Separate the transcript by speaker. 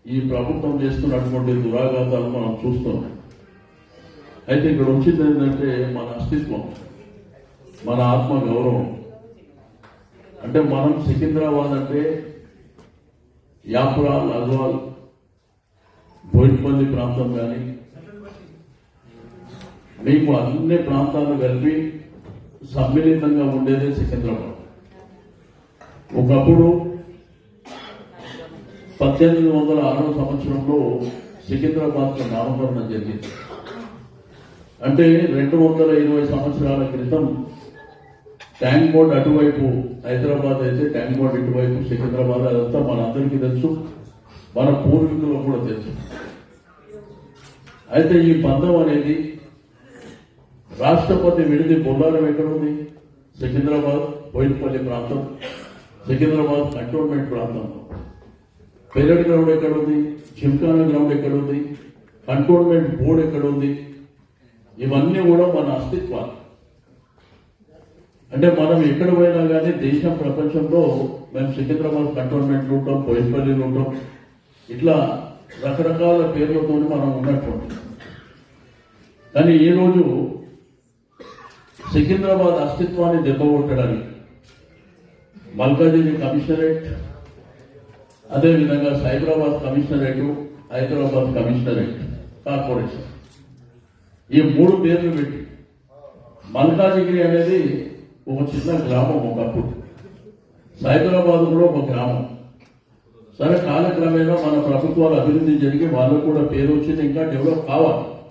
Speaker 1: ఈ ప్రభుత్వం చేస్తున్నటువంటి దురాఘాతాలు మనం చూస్తున్నాం. అయితే ఇక్కడ వచ్చింది ఏంటంటే మన అస్తిత్వం, మన ఆత్మ గౌరవం. అంటే మనం సికింద్రాబాద్ అంటే యాపురాల్, అల్వాల్, బోయినపల్లి ప్రాంతం కానీ మీకు అన్ని ప్రాంతాలు కలిపి సమ్మిళితంగా ఉండేదే సికింద్రాబాద్. ఒకప్పుడు 1806 సంవత్సరంలో సికింద్రాబాద్కు నామకరణం జరిగింది. అంటే 220 సంవత్సరాల క్రితం ట్యాంక్ బోర్డ్ అటువైపు హైదరాబాద్ అయితే ట్యాంక్ బోర్డ్ ఇటువైపు సికింద్రాబాద్, అదంతా మనందరికీ తెలుసు, మన పూర్వీకులకు కూడా తెలుసు. అయితే ఈ బంధం అనేది రాష్ట్రపతి విడిది బొల్లారం ఎక్కడుంది? సికింద్రాబాద్ బోయినపల్లి ప్రాంతం, సికింద్రాబాద్ కంటోన్మెంట్ ప్రాంతం. పెరడ్ గ్రౌండ్ ఎక్కడుంది? జిమ్ఖానా గ్రౌండ్ ఎక్కడుంది? కంటోన్మెంట్ బోర్డు ఎక్కడుంది? ఇవన్నీ కూడా మన అస్తిత్వాలు. అంటే మనం ఎక్కడ పోయినా కానీ దేశం, ప్రపంచంలో మేము సికింద్రాబాద్ కంటోన్మెంట్ ఉంటాం, బోయినపల్లిలో ఉంటాం, ఇట్లా రకరకాల పేర్లతో మనం ఉన్నట్టు. కానీ ఈరోజు సికింద్రాబాద్ అస్తిత్వాన్ని దెబ్బకొట్టడానికి మల్కాజిగిరి కమిషనరేట్, అదేవిధంగా Cyberabad commissionerate, Hyderabad commissionerate, corporation, ఈ 3 పేర్లు పెట్టి మల్కాజిగిరి అనేది ఒక చిన్న గ్రామం ఒకప్పుడు, సైబరాబాద్ కూడా ఒక గ్రామం. సరే, కాలక్రమేణా మన ప్రభుత్వాలు అభివృద్ధి జరిగి వాళ్ళకు కూడా పేరు వచ్చింది, ఇంకా డెవలప్ కావాలి.